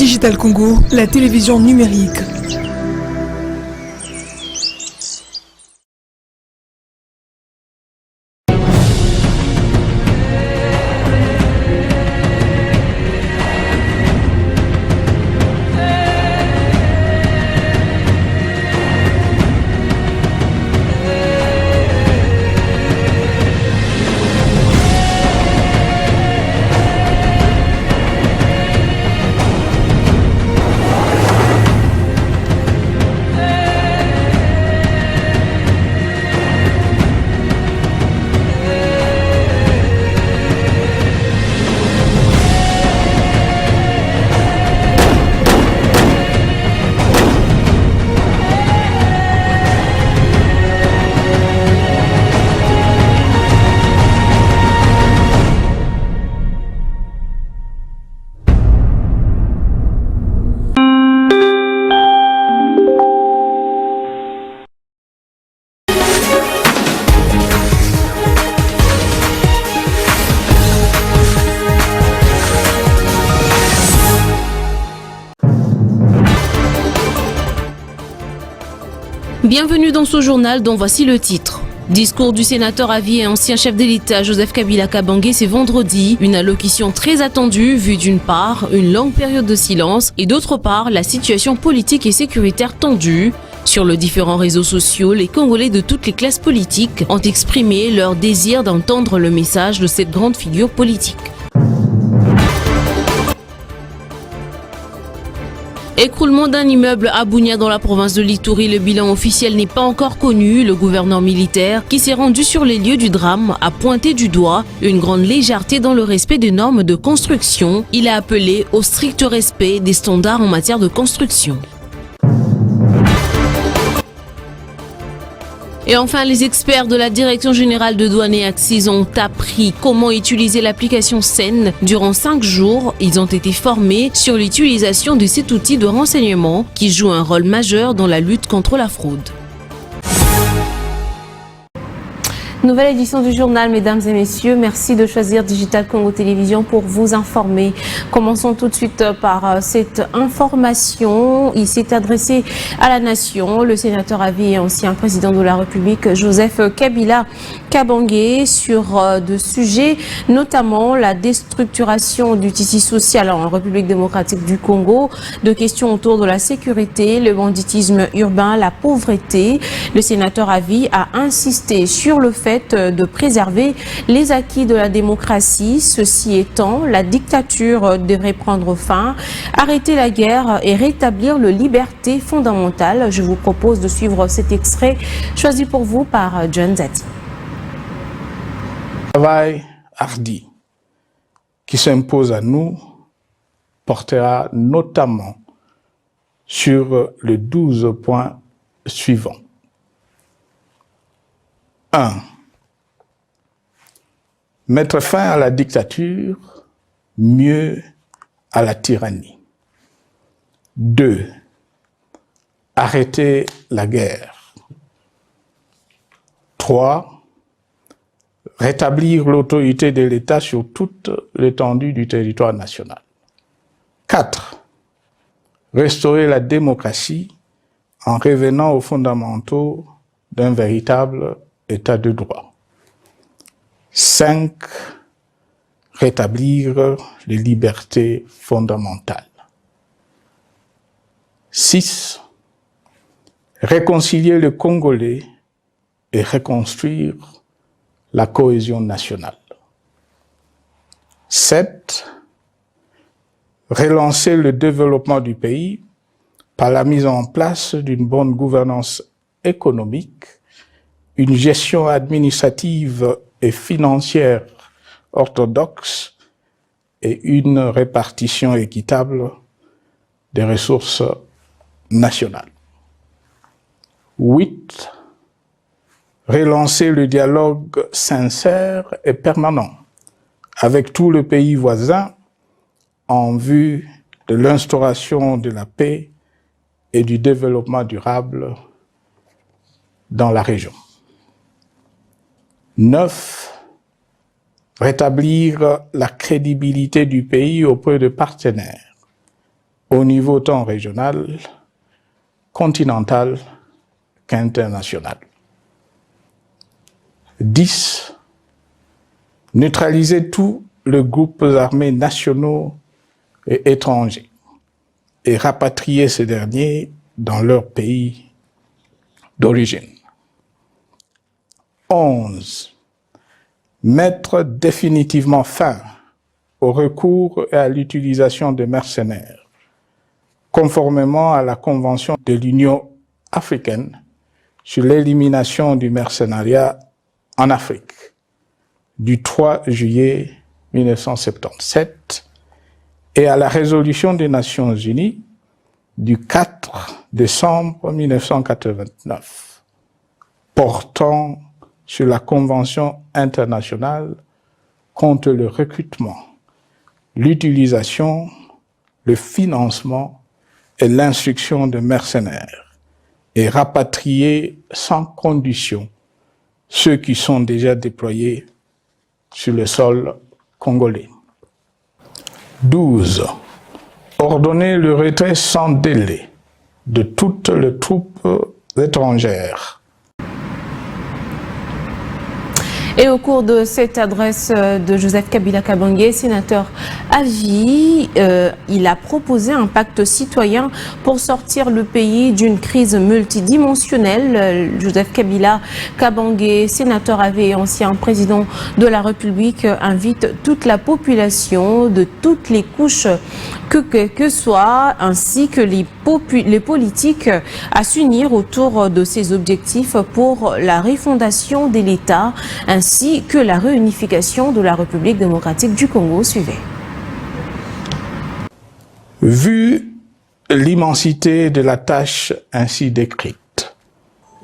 Digital Congo, la télévision numérique. Bienvenue dans ce journal dont voici le titre. Discours du sénateur à vie et ancien chef de l'État Joseph Kabila Kabange, c'est vendredi. Une allocution très attendue vu d'une part une longue période de silence et d'autre part la situation politique et sécuritaire tendue. Sur les différents réseaux sociaux, les Congolais de toutes les classes politiques ont exprimé leur désir d'entendre le message de cette grande figure politique. Écroulement d'un immeuble à Bunia dans la province de l'Ituri, le bilan officiel n'est pas encore connu. Le gouverneur militaire qui s'est rendu sur les lieux du drame a pointé du doigt une grande légèreté dans le respect des normes de construction. Il a appelé au strict respect des standards en matière de construction. Et enfin, les experts de la Direction générale de douane et Axis ont appris comment utiliser l'application SEN durant 5 jours. Ils ont été formés sur l'utilisation de cet outil de renseignement qui joue un rôle majeur dans la lutte contre la fraude. Nouvelle édition du journal, mesdames et messieurs. Merci de choisir Digital Congo Télévision pour vous informer. Commençons tout de suite par cette information. Il s'est adressé à la nation, le sénateur à vie et ancien président de la République, Joseph Kabila Kabange, sur deux sujets, notamment la déstructuration du tissu social en République démocratique du Congo, de questions autour de la sécurité, le banditisme urbain, la pauvreté. Le sénateur à vie a insisté sur le fait de préserver les acquis de la démocratie. Ceci étant, la dictature devrait prendre fin, arrêter la guerre et rétablir les libertés fondamentales. Je vous propose de suivre cet extrait choisi pour vous par John Zati. Le travail hardi qui s'impose à nous portera notamment sur les 12 points suivants. 1. Mettre fin à la dictature, mieux à la tyrannie. 2. Arrêter la guerre. 3. Rétablir l'autorité de l'État sur toute l'étendue du territoire national. 4. Restaurer la démocratie en revenant aux fondamentaux d'un véritable État de droit. 5. Rétablir les libertés fondamentales. 6. Réconcilier le Congolais et reconstruire la cohésion nationale. 7. Relancer le développement du pays par la mise en place d'une bonne gouvernance économique, une gestion administrative et financière orthodoxe et une répartition équitable des ressources nationales. 8. Relancer le dialogue sincère et permanent avec tous les pays voisins en vue de l'instauration de la paix et du développement durable dans la région. 9. Rétablir la crédibilité du pays auprès de partenaires, au niveau tant régional, continental qu'international. 10. Neutraliser tous les groupes armés nationaux et étrangers et rapatrier ces derniers dans leur pays d'origine. 11. Mettre définitivement fin au recours et à l'utilisation de mercenaires, conformément à la Convention de l'Union africaine sur l'élimination du mercenariat en Afrique du 3 juillet 1977 et à la résolution des Nations Unies du 4 décembre 1989 portant sur la Convention internationale contre le recrutement, l'utilisation, le financement et l'instruction de mercenaires et rapatrier sans condition ceux qui sont déjà déployés sur le sol congolais. 12. Ordonner le retrait sans délai de toutes les troupes étrangères. Et au cours de cette adresse de Joseph Kabila Kabange, sénateur à vie, il a proposé un pacte citoyen pour sortir le pays d'une crise multidimensionnelle. Joseph Kabila Kabange, sénateur à vie et ancien président de la République, invite toute la population de toutes les couches que soit, ainsi que les politiques à s'unir autour de ces objectifs pour la refondation de l'État, ainsi que la réunification de la République démocratique du Congo. Suivez. Vu l'immensité de la tâche ainsi décrite,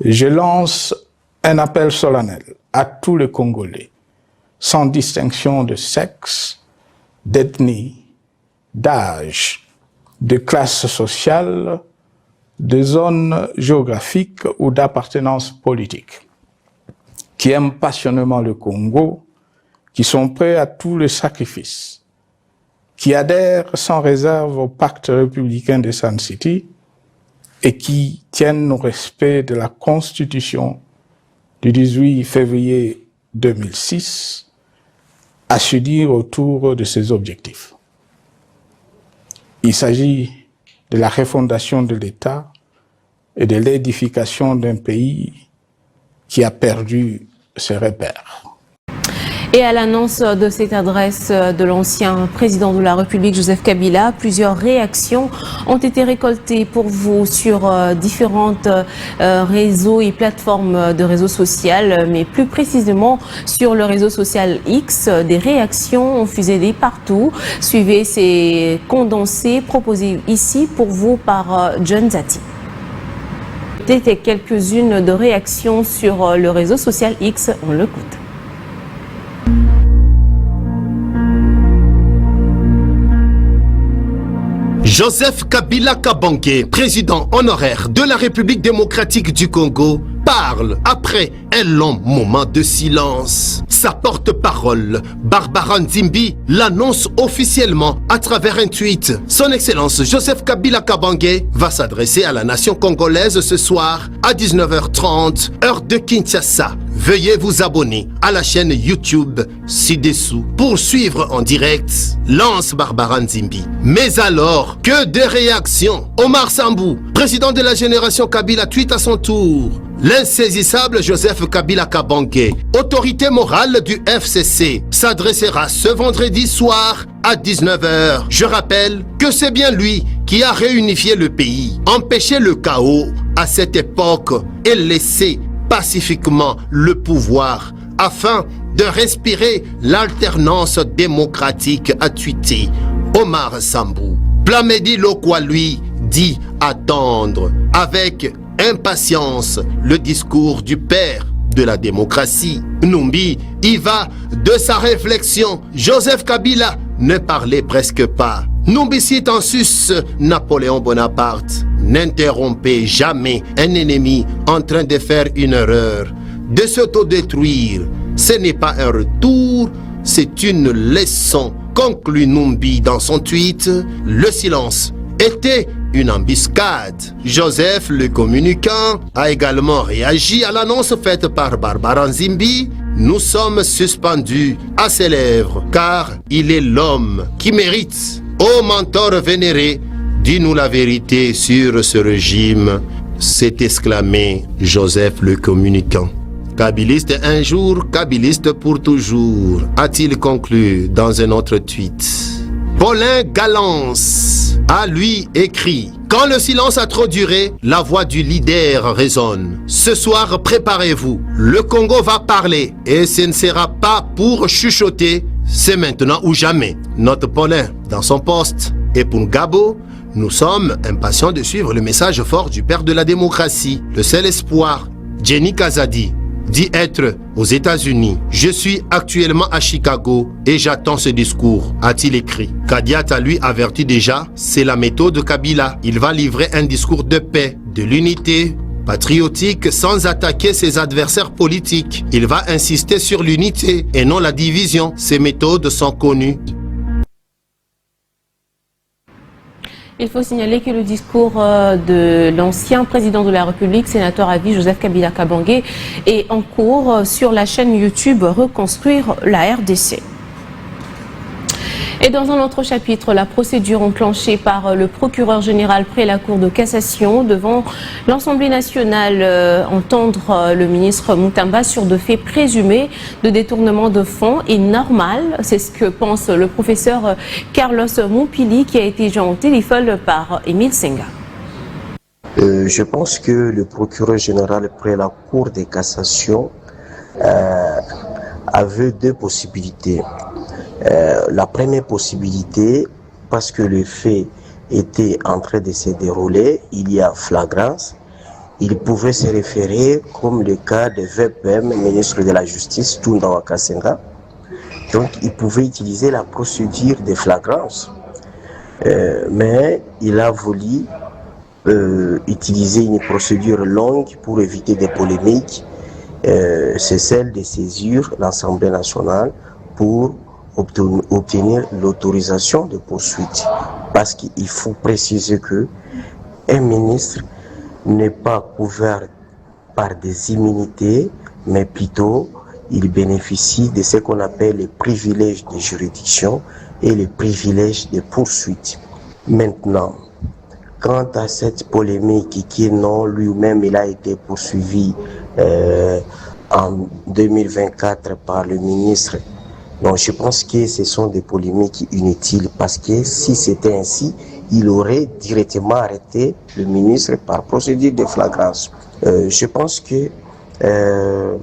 je lance un appel solennel à tous les Congolais, sans distinction de sexe, d'ethnie, d'âge, de classe sociale, de zone géographique ou d'appartenance politique, qui aiment passionnément le Congo, qui sont prêts à tous les sacrifices, qui adhèrent sans réserve au pacte républicain de Sun City et qui tiennent au respect de la Constitution du 18 février 2006, à s'unir autour de ces objectifs. Il s'agit de la refondation de l'État et de l'édification d'un pays qui a perdu ses repères. Et à l'annonce de cette adresse de l'ancien président de la République, Joseph Kabila, plusieurs réactions ont été récoltées pour vous sur différentes réseaux et plateformes de réseaux sociaux, mais plus précisément sur le réseau social X. Des réactions ont fusé partout. Suivez ces condensés proposés ici pour vous par John Zati. C'était quelques-unes de réactions sur le réseau social X. On l'écoute. Joseph Kabila Kabange, président honoraire de la République démocratique du Congo, parle après un long moment de silence. Sa porte-parole, Barbara Nzimbi, l'annonce officiellement à travers un tweet. Son Excellence Joseph Kabila Kabange va s'adresser à la nation congolaise ce soir à 19h30, heure de Kinshasa. Veuillez vous abonner à la chaîne YouTube ci-dessous pour suivre en direct, lance Barbara Nzimbi. Mais alors, que de réactions! Omar Sambou, président de la génération Kabila, tweet à son tour. L'insaisissable Joseph Kabila Kabange, autorité morale du FCC, s'adressera ce vendredi soir à 19h. Je rappelle que c'est bien lui qui a réunifié le pays, empêché le chaos à cette époque et laissé pacifiquement le pouvoir afin de respirer l'alternance démocratique, a tweeté Omar Sambou. Plamedi Lokwa, lui, dit attendre avec impatience le discours du père de la démocratie. Numbi y va de sa réflexion. Joseph Kabila ne parlait presque pas. Numbi cite en sus Napoléon Bonaparte. N'interrompez jamais un ennemi en train de faire une erreur, de s'autodétruire. Ce n'est pas un retour, c'est une leçon, conclut Numbi dans son tweet. Le silence était une embuscade. Joseph, le communicant, a également réagi à l'annonce faite par Barbara Nzimbi. Nous sommes suspendus à ses lèvres, car il est l'homme qui mérite. Ô mentor vénéré, dis-nous la vérité sur ce régime, s'est exclamé Joseph le communicant. Kabiliste un jour, kabiliste pour toujours, a-t-il conclu dans un autre tweet. Paulin Galance a lui écrit: quand le silence a trop duré, la voix du leader résonne. Ce soir, préparez-vous. Le Congo va parler et ce ne sera pas pour chuchoter. C'est maintenant ou jamais. Note Paulin dans son poste. Et pour Gabo, nous sommes impatients de suivre le message fort du père de la démocratie. Le seul espoir, Jenny Kazadi, dit être aux États-Unis. Je suis actuellement à Chicago et j'attends ce discours, a-t-il écrit. Kadiat a lui averti déjà, c'est la méthode de Kabila. Il va livrer un discours de paix, de l'unité patriotique sans attaquer ses adversaires politiques. Il va insister sur l'unité et non la division. Ces méthodes sont connues. Il faut signaler que le discours de l'ancien président de la République, sénateur à vie Joseph Kabila Kabange, est en cours sur la chaîne YouTube Reconstruire la RDC. Et dans un autre chapitre, la procédure enclenchée par le procureur général près la Cour de cassation devant l'Assemblée nationale entendre le ministre Moutamba sur de faits présumés de détournement de fonds est normale. C'est ce que pense le professeur Carlos Moupili qui a été joint au téléphone par Émile Senga. Je pense que le procureur général près la Cour de cassation avait deux possibilités. La première possibilité, parce que le fait était en train de se dérouler, il y a flagrance, il pouvait se référer comme le cas de VPM, ministre de la Justice, Tunda Wakasenga. Donc il pouvait utiliser la procédure de flagrance. Mais il a voulu utiliser une procédure longue pour éviter des polémiques. C'est celle de saisir l'Assemblée nationale pour obtenir l'autorisation de poursuite. Parce qu'il faut préciser que un ministre n'est pas couvert par des immunités, mais plutôt il bénéficie de ce qu'on appelle les privilèges de juridiction et les privilèges de poursuite. Maintenant, quant à cette polémique qui non, lui-même il a été poursuivi en 2024 par le ministre. Donc je pense que ce sont des polémiques inutiles parce que si c'était ainsi, il aurait directement arrêté le ministre par procédure de flagrance. Je pense que le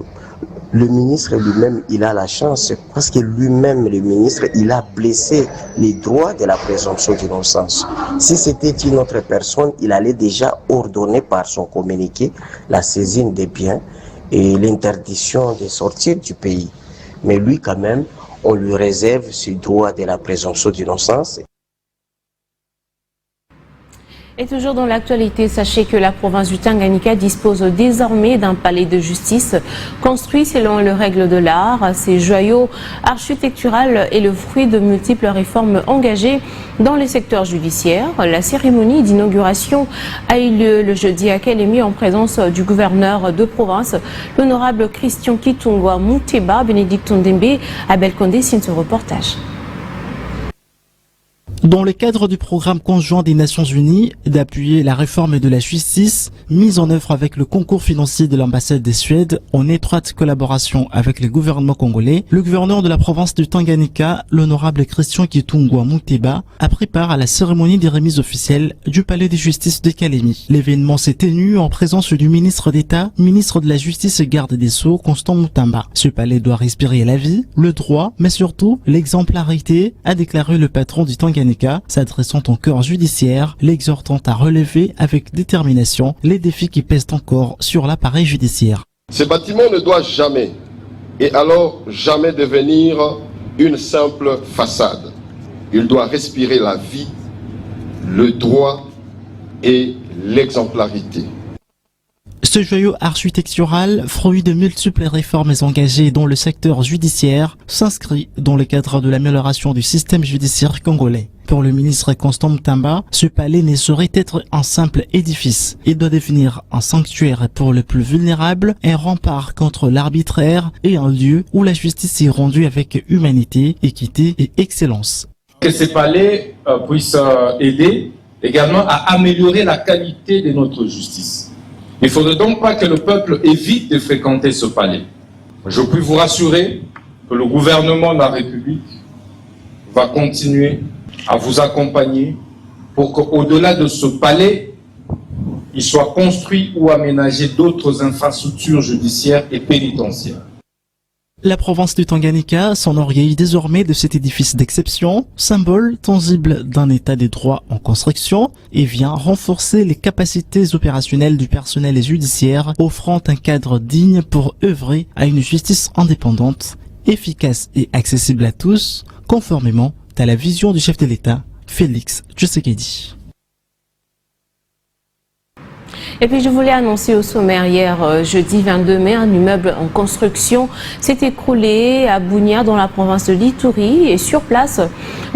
ministre lui-même, il a la chance parce que lui-même, le ministre, il a blessé les droits de la présomption d'innocence. Si c'était une autre personne, il allait déjà ordonner par son communiqué la saisine des biens et l'interdiction de sortir du pays. Mais lui, quand même, on lui réserve ce droit de la présomption d'innocence. Et toujours dans l'actualité, sachez que la province du Tanganyika dispose désormais d'un palais de justice construit selon les règles de l'art. Ces joyaux architectural est le fruit de multiples réformes engagées dans le secteur judiciaire. La cérémonie d'inauguration a eu lieu le jeudi à Kalemi en présence du gouverneur de province, l'honorable Christian Kitungwa Mouteba. Bénédicte Ndembe, Abel Condé signe ce reportage. Dans le cadre du programme conjoint des Nations Unies d'appuyer la réforme de la justice, mise en œuvre avec le concours financier de l'ambassade de Suède en étroite collaboration avec le gouvernement congolais, le gouverneur de la province du Tanganyika, l'honorable Christian Kitungwa Mouteba, a pris part à la cérémonie des remises officielles du palais de justice de Kalemi. L'événement s'est tenu en présence du ministre d'État, ministre de la Justice et garde des Sceaux, Constant Moutamba. Ce palais doit respirer la vie, le droit, mais surtout l'exemplarité, a déclaré le patron du Tanganyika, s'adressant au corps judiciaire, l'exhortant à relever avec détermination les défis qui pèsent encore sur l'appareil judiciaire. Ce bâtiment ne doit jamais, et alors jamais devenir une simple façade. Il doit respirer la vie, le droit et l'exemplarité. Ce joyau architectural, fruit de multiples réformes engagées dans le secteur judiciaire, s'inscrit dans le cadre de l'amélioration du système judiciaire congolais. Pour le ministre Constant Mutamba, ce palais ne saurait être un simple édifice. Il doit devenir un sanctuaire pour les plus vulnérables, un rempart contre l'arbitraire et un lieu où la justice est rendue avec humanité, équité et excellence. Que ces palais puissent aider également à améliorer la qualité de notre justice. Il ne faudrait donc pas que le peuple évite de fréquenter ce palais. Je puis vous rassurer que le gouvernement de la République va continuer à vous accompagner pour qu'au-delà de ce palais, il soit construit ou aménagé d'autres infrastructures judiciaires et pénitentiaires. La province du Tanganyika s'enorgueillit désormais de cet édifice d'exception, symbole tangible d'un état des droits en construction, et vient renforcer les capacités opérationnelles du personnel judiciaire, offrant un cadre digne pour œuvrer à une justice indépendante, efficace et accessible à tous, conformément à la vision du chef de l'État, Félix Tshisekedi. Et puis je voulais annoncer au sommaire hier, jeudi 22 mai, un immeuble en construction s'est écroulé à Bunia dans la province de l'Ituri. Et sur place,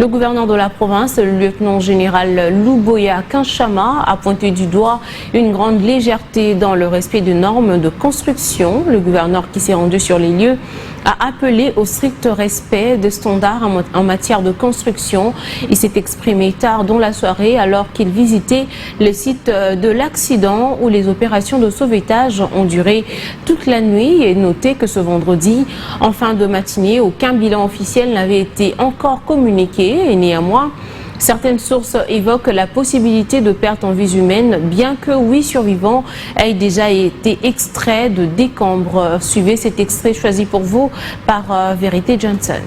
le gouverneur de la province, le lieutenant général Luboya Kinshama, a pointé du doigt une grande légèreté dans le respect des normes de construction. Le gouverneur qui s'est rendu sur les lieux a appelé au strict respect des standards en matière de construction. Il s'est exprimé tard dans la soirée alors qu'il visitait le site de l'accident où les opérations de sauvetage ont duré toute la nuit. Et notez que ce vendredi, en fin de matinée, aucun bilan officiel n'avait été encore communiqué. Et néanmoins, certaines sources évoquent la possibilité de perte en vies humaines, bien que 8 survivants aient déjà été extraits de décombres. Suivez cet extrait choisi pour vous par Vérité Johnson.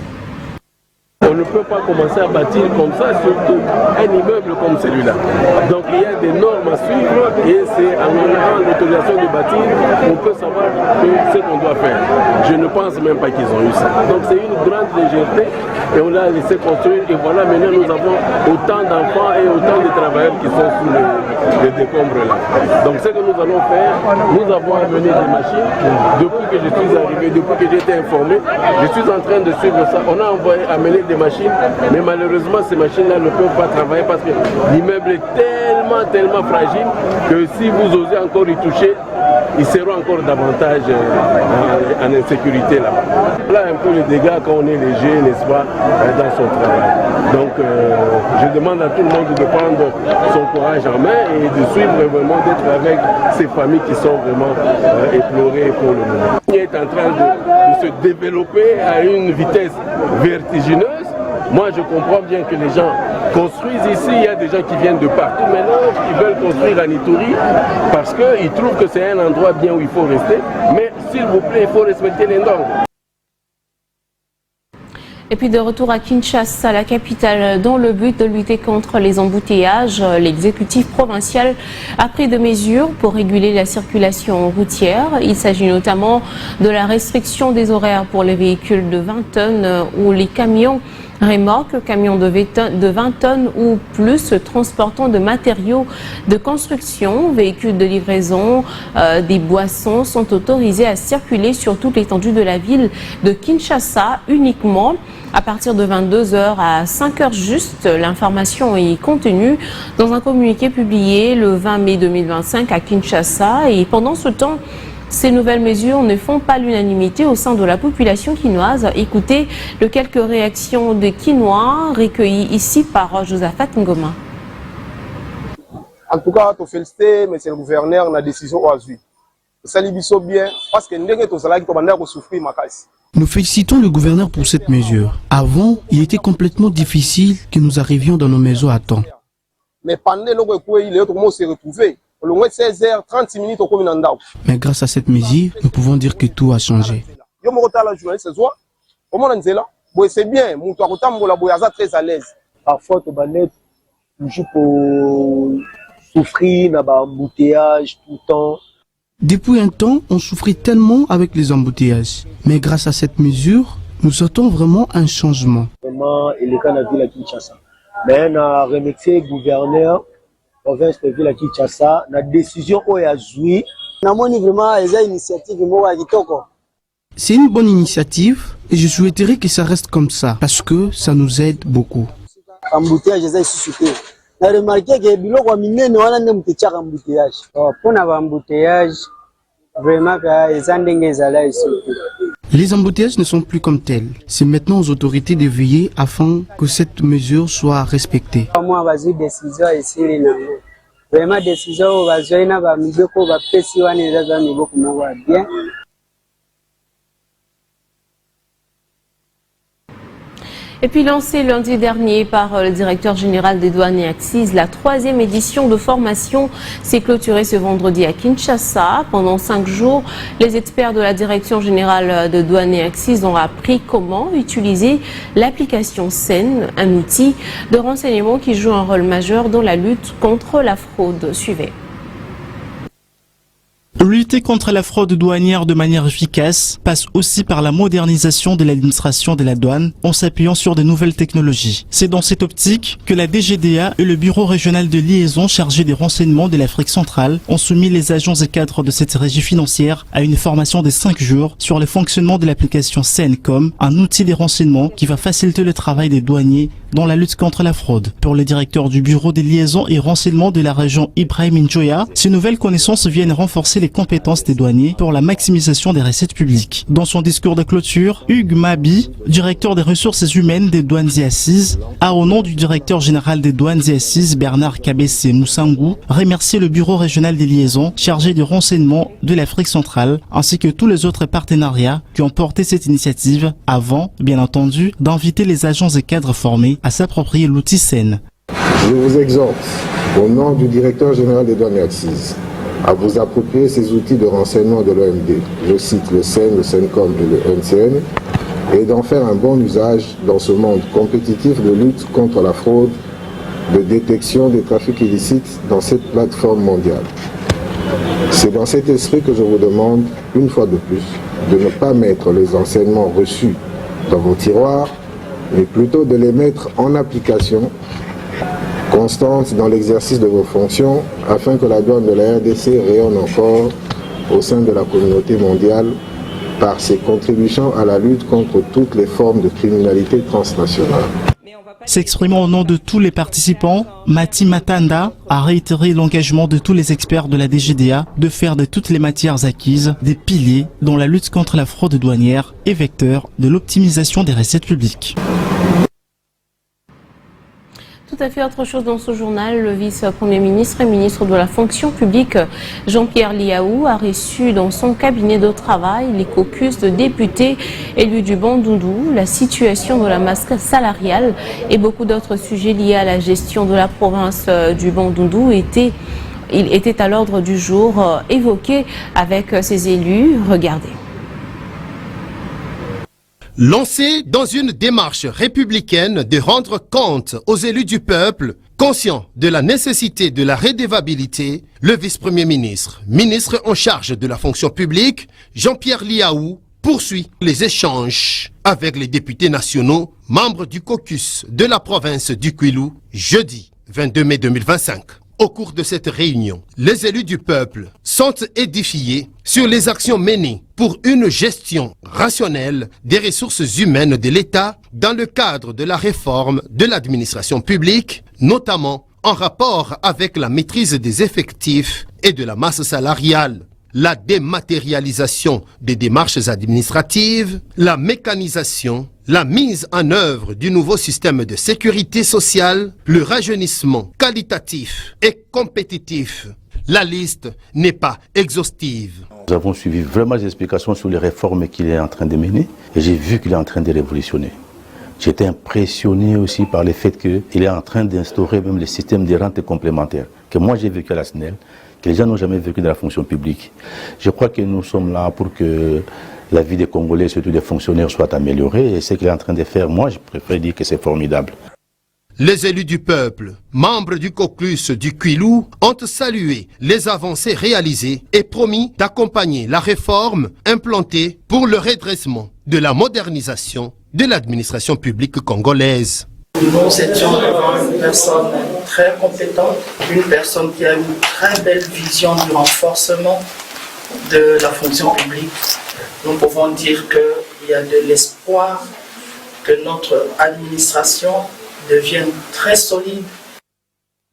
On ne peut pas commencer à bâtir comme ça, surtout un immeuble comme celui-là. Donc il y a des normes à suivre et c'est en ayant l'autorisation de bâtir qu'on peut savoir ce qu'on doit faire. Je ne pense même pas qu'ils ont eu ça. Donc c'est une grande légèreté et on l'a laissé construire et voilà, maintenant nous avons autant d'enfants et autant de travailleurs qui sont sous les décombres là. Donc ce que nous allons faire, nous avons amené des machines. Depuis que je suis arrivé, depuis que j'ai été informé, je suis en train de suivre ça. On a amené des machines, mais malheureusement ces machines-là ne peuvent pas travailler parce que l'immeuble est tellement fragile que si vous osez encore y toucher, ils seront encore davantage en insécurité là. Là un peu les dégâts quand on est léger, n'est-ce pas, dans son travail. Donc je demande à tout le monde de prendre son courage en main et de suivre vraiment, d'être avec ces familles qui sont vraiment éplorées pour le moment. Il est en train de se développer à une vitesse vertigineuse. Moi, je comprends bien que les gens construisent ici. Il y a des gens qui viennent de partout maintenant, qui veulent construire à Ituri parce qu'ils trouvent que c'est un endroit bien où il faut rester. Mais s'il vous plaît, il faut respecter les normes. Et puis de retour à Kinshasa, la capitale, dans le but de lutter contre les embouteillages, l'exécutif provincial a pris des mesures pour réguler la circulation routière. Il s'agit notamment de la restriction des horaires pour les véhicules de 20 tonnes ou les camions remorques, camions de 20 tonnes ou plus transportant de matériaux de construction, véhicules de livraison, des boissons sont autorisés à circuler sur toute l'étendue de la ville de Kinshasa uniquement à partir de 22h à 5h juste. L'information est contenue dans un communiqué publié le 20 mai 2025 à Kinshasa et pendant ce temps, ces nouvelles mesures ne font pas l'unanimité au sein de la population quinoise. Écoutez les quelques réactions des Quinois recueillies ici par Josaphat Ngoma. En tout cas, je félicite M. le gouverneur la décision aujourd'hui. Ça lui bien parce que nous souffrir ma casse. Nous félicitons le gouverneur pour cette mesure. Avant, il était complètement difficile que nous arrivions dans nos maisons à temps. Mais pendant le coup, il est comment se retrouver. Au moins 16h, 36 minutes au commune. Mais grâce à cette mesure, nous pouvons dire que tout a changé. C'est bien, je suis très à l'aise. Parfois, tu es toujours pour souffrir dans l'embouteillage tout le temps. Depuis un temps, on souffrait tellement avec les embouteillages. Mais grâce à cette mesure, nous sentons vraiment un changement. Vraiment, il est dans la ville à Kinshasa. Mais on a remercié le gouverneur province de ville à Kinshasa, la décision où il a joué, C'est une bonne initiative et je souhaiterais que ça reste comme ça parce que ça nous aide beaucoup. Les embouteillages ne sont plus comme tels. C'est maintenant aux autorités de veiller afin que cette mesure soit respectée. Et puis lancé lundi dernier par le directeur général des douanes et accises, la 3e édition de formation s'est clôturée ce vendredi à Kinshasa. Pendant 5 jours, les experts de la direction générale de douanes et accises ont appris comment utiliser l'application SEN, un outil de renseignement qui joue un rôle majeur dans la lutte contre la fraude. Suivez. Lutter contre la fraude douanière de manière efficace passe aussi par la modernisation de l'administration de la douane en s'appuyant sur de nouvelles technologies. C'est dans cette optique que la DGDA et le Bureau régional de liaison chargé des renseignements de l'Afrique centrale ont soumis les agents et cadres de cette régie financière à une formation de 5 jours sur le fonctionnement de l'application CENCOM, un outil des renseignements qui va faciliter le travail des douaniers dans la lutte contre la fraude. Pour le directeur du Bureau des liaisons et renseignements de la région Ibrahim Njoya, ces nouvelles connaissances viennent renforcer les compétences des douaniers pour la maximisation des recettes publiques. Dans son discours de clôture, Hugues Mabi, directeur des ressources humaines des douanes et assises, a au nom du directeur général des douanes et assises Bernard Kabesse Moussangou, remercié le Bureau régional des liaisons chargé du renseignement de l'Afrique centrale ainsi que tous les autres partenariats qui ont porté cette initiative avant, bien entendu, d'inviter les agents et cadres formés à s'approprier l'outil SEN. Je vous exhorte, au nom du directeur général des douanes et assises, à vous approprier ces outils de renseignement de l'OMD, je cite le SEN, le CENCOM et le NCN, et d'en faire un bon usage dans ce monde compétitif de lutte contre la fraude, de détection des trafics illicites dans cette plateforme mondiale. C'est dans cet esprit que je vous demande, une fois de plus, de ne pas mettre les enseignements reçus dans vos tiroirs, mais plutôt de les mettre en application constante dans l'exercice de vos fonctions afin que la douane de la RDC rayonne encore au sein de la communauté mondiale par ses contributions à la lutte contre toutes les formes de criminalité transnationale. S'exprimant au nom de tous les participants, Mati Matanda a réitéré l'engagement de tous les experts de la DGDA de faire de toutes les matières acquises des piliers dans la lutte contre la fraude douanière et vecteur de l'optimisation des recettes publiques. Tout à fait autre chose dans ce journal, le vice-premier ministre et ministre de la fonction publique Jean-Pierre Liaou a reçu dans son cabinet de travail les caucus de députés élus du Bandundu, la situation de la masse salariale et beaucoup d'autres sujets liés à la gestion de la province du Bandundu étaient à l'ordre du jour évoqués avec ces élus. Regardez. Lancé dans une démarche républicaine de rendre compte aux élus du peuple, conscient de la nécessité de la redevabilité, le vice-premier ministre, ministre en charge de la fonction publique, Jean-Pierre Liaou, poursuit les échanges avec les députés nationaux, membres du caucus de la province du Kwilu, jeudi 22 mai 2025. Au cours de cette réunion, les élus du peuple sont édifiés sur les actions menées pour une gestion rationnelle des ressources humaines de l'État dans le cadre de la réforme de l'administration publique, notamment en rapport avec la maîtrise des effectifs et de la masse salariale, la dématérialisation des démarches administratives, la mécanisation, la mise en œuvre du nouveau système de sécurité sociale, le rajeunissement qualitatif et compétitif. La liste n'est pas exhaustive. Nous avons suivi vraiment les explications sur les réformes qu'il est en train de mener et j'ai vu qu'il est en train de révolutionner. J'étais impressionné aussi par le fait qu'il est en train d'instaurer même le système des rentes complémentaires que moi j'ai vécu à la SNEL, que les gens n'ont jamais vécu dans la fonction publique. Je crois que nous sommes là pour que la vie des Congolais, surtout des fonctionnaires, soit améliorée. Et ce qu'il est en train de faire, moi, je préfère dire que c'est formidable. Les élus du peuple, membres du caucus du Kwilu, ont salué les avancées réalisées et promis d'accompagner la réforme implantée pour le redressement de la modernisation de l'administration publique congolaise. Nous étions devant une personne très compétente, une personne qui a une très belle vision du renforcement de la fonction publique, nous pouvons dire qu'il y a de l'espoir que notre administration devienne très solide.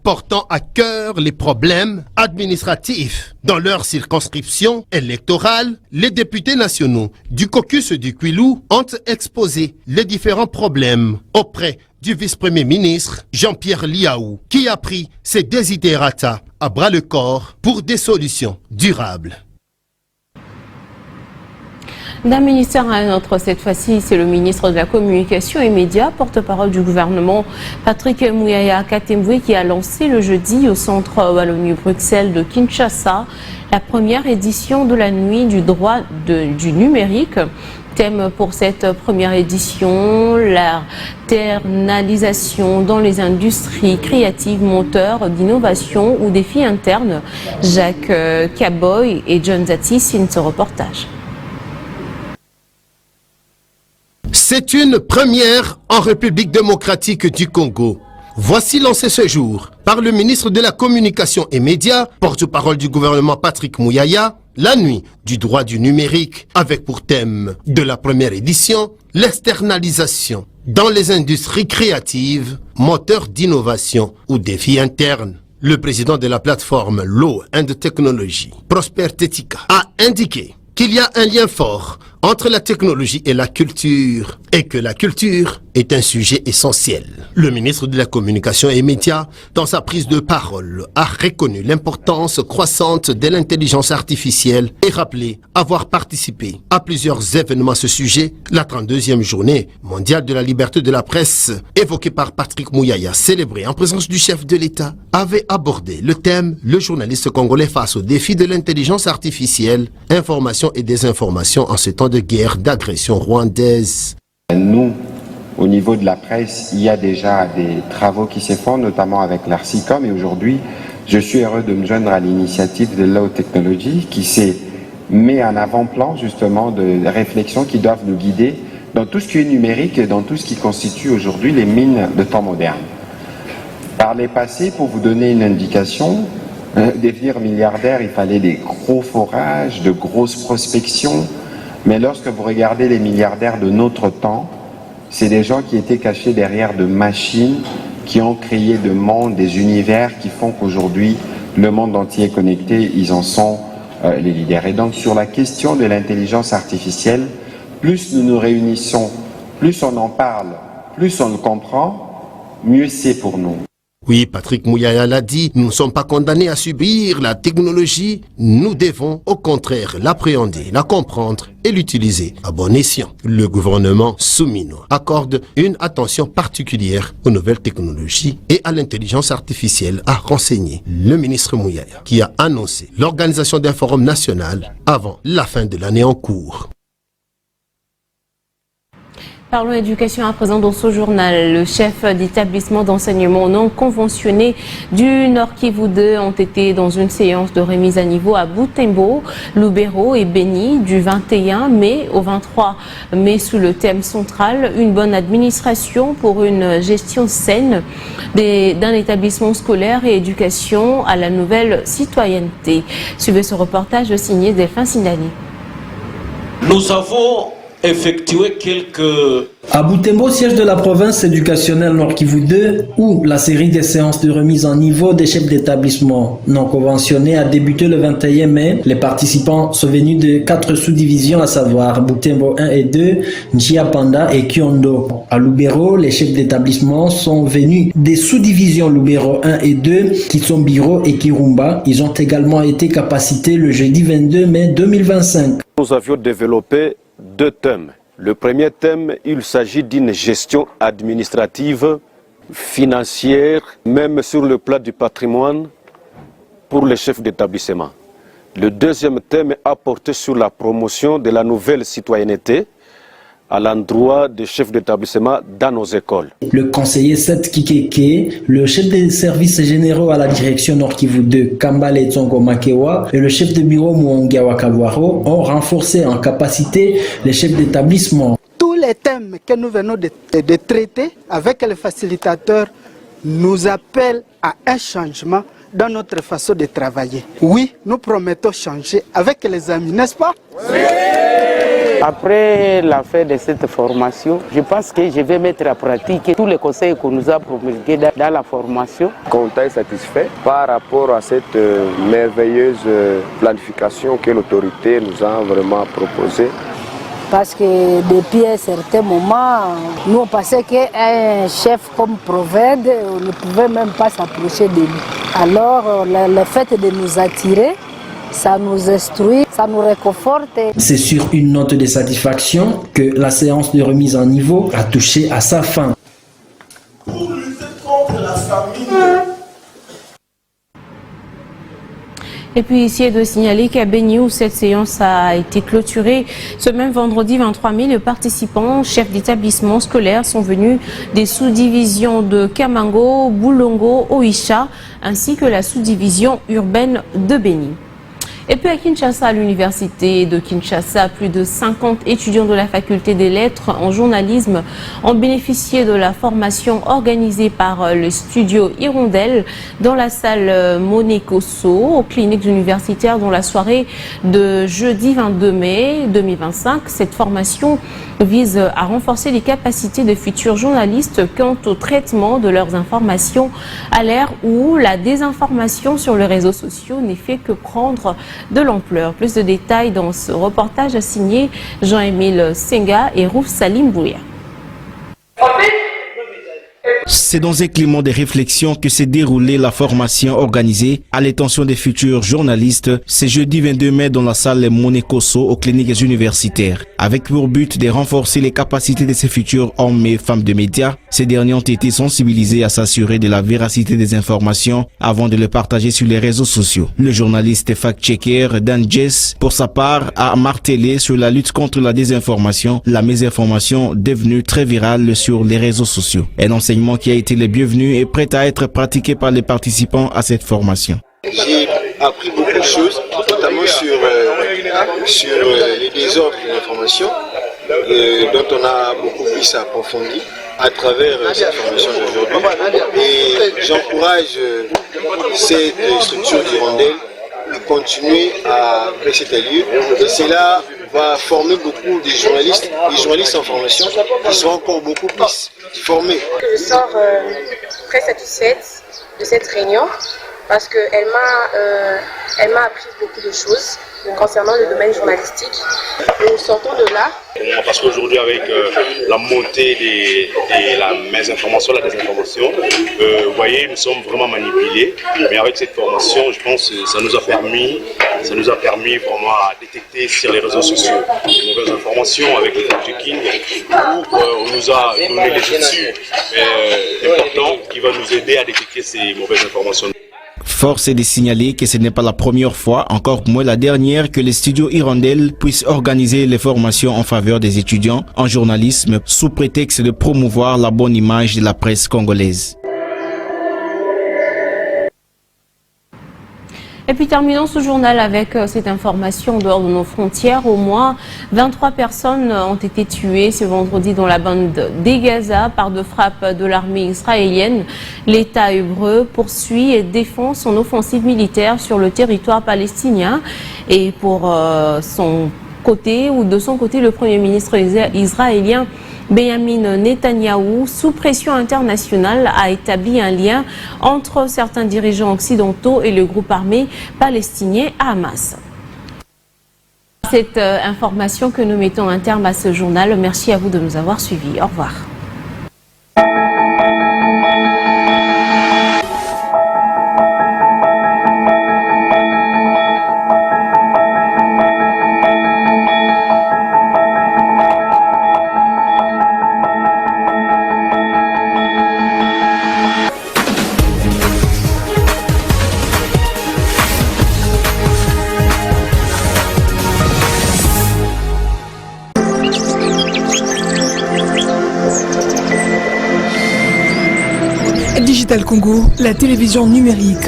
Portant à cœur les problèmes administratifs. Dans leur circonscription électorale, les députés nationaux du caucus du Kwilu ont exposé les différents problèmes auprès du vice-premier ministre Jean-Pierre Liaou, qui a pris ses desiderata à bras-le-corps pour des solutions durables. D'un ministère à un autre, cette fois-ci, c'est le ministre de la Communication et Médias, porte-parole du gouvernement, Patrick Muyaya Katembwe, qui a lancé le jeudi au centre Wallonie-Bruxelles de Kinshasa la première édition de la nuit du droit du numérique. Thème pour cette première édition, l'internalisation dans les industries créatives, moteurs d'innovation ou défis internes. Jacques Caboy et John Zati signent ce reportage. C'est une première en République démocratique du Congo. Voici lancé ce jour par le ministre de la Communication et Médias, porte-parole du gouvernement Patrick Muyaya, la nuit du droit du numérique, avec pour thème de la première édition l'externalisation dans les industries créatives, moteurs d'innovation ou défis internes. Le président de la plateforme Law and Technology, Prosper Tetika, a indiqué qu'il y a un lien fort entre la technologie et la culture, et que la culture est un sujet essentiel. Le ministre de la Communication et Médias, dans sa prise de parole, a reconnu l'importance croissante de l'intelligence artificielle et rappelé avoir participé à plusieurs événements à ce sujet. La 32e journée mondiale de la liberté de la presse, évoquée par Patrick Muyaya, célébrée en présence du chef de l'État, avait abordé le thème « Le journaliste congolais face au défi de l'intelligence artificielle, information et désinformation en ce temps de guerre, d'agression rwandaise ». Nous, au niveau de la presse, il y a déjà des travaux qui se font, notamment avec l'ARCICOM. Et aujourd'hui, je suis heureux de me joindre à l'initiative de Law Technology qui s'est mis en avant-plan justement de réflexions qui doivent nous guider dans tout ce qui est numérique et dans tout ce qui constitue aujourd'hui les mines de temps moderne. Par les passés, pour vous donner une indication, devenir milliardaire, il fallait des gros forages, de grosses prospections. Mais lorsque vous regardez les milliardaires de notre temps, c'est des gens qui étaient cachés derrière de machines, qui ont créé de mondes, des univers qui font qu'aujourd'hui, le monde entier est connecté, ils en sont les leaders. Et donc sur la question de l'intelligence artificielle, plus nous nous réunissons, plus on en parle, plus on le comprend, mieux c'est pour nous. Oui, Patrick Muyaya l'a dit, nous ne sommes pas condamnés à subir la technologie, nous devons au contraire l'appréhender, la comprendre et l'utiliser à bon escient. Le gouvernement Soumino accorde une attention particulière aux nouvelles technologies et à l'intelligence artificielle, a renseigné le ministre Muyaya, qui a annoncé l'organisation d'un forum national avant la fin de l'année en cours. Parlons éducation à présent dans ce journal. Le chef d'établissement d'enseignement non conventionné du Nord Kivu 2 ont été dans une séance de remise à niveau à Butembo, Lubero et Beni du 21 mai au 23 mai sous le thème central « Une bonne administration pour une gestion saine d'un établissement scolaire et éducation à la nouvelle citoyenneté ». Suivez ce reportage signé Delphin Sindani. Nous avons effectué quelques... À Butembo, siège de la province éducationnelle Nord Kivu 2, où la série des séances de remise en niveau des chefs d'établissement non conventionnés a débuté le 21 mai. Les participants sont venus de 4 sous-divisions, à savoir Butembo 1 et 2, Nchiapanda et Kiondo. À Lubero, les chefs d'établissement sont venus des sous-divisions Lubero 1 et 2, qui sont Biro et Kirumba. Ils ont également été capacités le jeudi 22 mai 2025. Nous avions développé 2 thèmes. Le premier thème, il s'agit d'une gestion administrative, financière, même sur le plan du patrimoine pour les chefs d'établissement. Le deuxième thème a porté sur la promotion de la nouvelle citoyenneté à l'endroit des chefs d'établissement dans nos écoles. Le conseiller Seth Kikeke, le chef des services généraux à la direction Nord Kivu 2, Kambale Tsongo Makewa, et le chef de bureau Mouongawa Kabuaro ont renforcé en capacité les chefs d'établissement. Tous les thèmes que nous venons de traiter avec les facilitateurs nous appellent à un changement dans notre façon de travailler. Oui, nous promettons changer avec les amis, n'est-ce pas? Oui. Après la fin de cette formation, je pense que je vais mettre à pratique tous les conseils qu'on nous a promulgués dans la formation. Content et satisfait par rapport à cette merveilleuse planification que l'autorité nous a vraiment proposée. Parce que depuis un certain moment, nous on pensait qu'un chef comme Proved, on ne pouvait même pas s'approcher de lui. Alors le fait de nous attirer, ça nous instruit, ça nous réconforte. C'est sur une note de satisfaction que la séance de remise en niveau a touché à sa fin. Pour lutter contre la famine. Et puis ici est de signaler qu'à Béni, où cette séance a été clôturée, ce même vendredi 23 mai, les participants, chefs d'établissement scolaire, sont venus des sous-divisions de Kamango, Boulongo, Oisha, ainsi que la sous-division urbaine de Béni. Et puis à Kinshasa, à l'université de Kinshasa, plus de 50 étudiants de la faculté des lettres en journalisme ont bénéficié de la formation organisée par le studio Hirondelle dans la salle Monekoso aux cliniques universitaires dans la soirée de jeudi 22 mai 2025. Cette formation vise à renforcer les capacités de futurs journalistes quant au traitement de leurs informations à l'ère où la désinformation sur les réseaux sociaux n'est fait que prendre de l'ampleur. Plus de détails dans ce reportage signé Jean-Émile Senga et Rouf Salim Bouya. C'est dans un climat de réflexion que s'est déroulée la formation organisée à l'intention des futurs journalistes ce jeudi 22 mai dans la salle Monekoso aux cliniques universitaires. Avec pour but de renforcer les capacités de ces futurs hommes et femmes de médias, ces derniers ont été sensibilisés à s'assurer de la véracité des informations avant de les partager sur les réseaux sociaux. Le journaliste fact-checker Dan Jess, pour sa part, a martelé sur la lutte contre la désinformation, la mésinformation devenue très virale sur les réseaux sociaux. Un enseignement qui a été le bienvenu et prêt à être pratiqué par les participants à cette formation. J'ai appris beaucoup de choses, notamment sur les désordres de l'information, dont on a beaucoup plus approfondi à travers cette formation d'aujourd'hui. Et j'encourage cette structure d'Hirondelle à continuer à baisser ses lieux. Et cela va former beaucoup de journalistes en formation qui seront encore beaucoup plus formés. Je sors très satisfaite de cette réunion parce qu'elle m'a appris beaucoup de choses concernant le domaine journalistique. Nous sortons de là. Parce qu'aujourd'hui, avec la montée de la mésinformation, la désinformation, vous voyez, nous sommes vraiment manipulés. Mais avec cette formation, je pense que ça nous a permis vraiment à détecter sur les réseaux sociaux les mauvaises informations avec les fact-checking, où on nous a donné des outils importants qui vont nous aider à détecter ces mauvaises informations. Force est de signaler que ce n'est pas la première fois, encore moins la dernière, que les studios Hirondelle puissent organiser les formations en faveur des étudiants en journalisme sous prétexte de promouvoir la bonne image de la presse congolaise. Et puis terminons ce journal avec cette information dehors de nos frontières. Au moins 23 personnes ont été tuées ce vendredi dans la bande des Gaza par de frappes de l'armée israélienne. L'État hébreu poursuit et défend son offensive militaire sur le territoire palestinien. Et pour de son côté, le Premier ministre israélien Benjamin Netanyahou, sous pression internationale, a établi un lien entre certains dirigeants occidentaux et le groupe armé palestinien Hamas. Cette information que nous mettons un terme à ce journal. Merci à vous de nous avoir suivis. Au revoir. Digital Congo, la télévision numérique.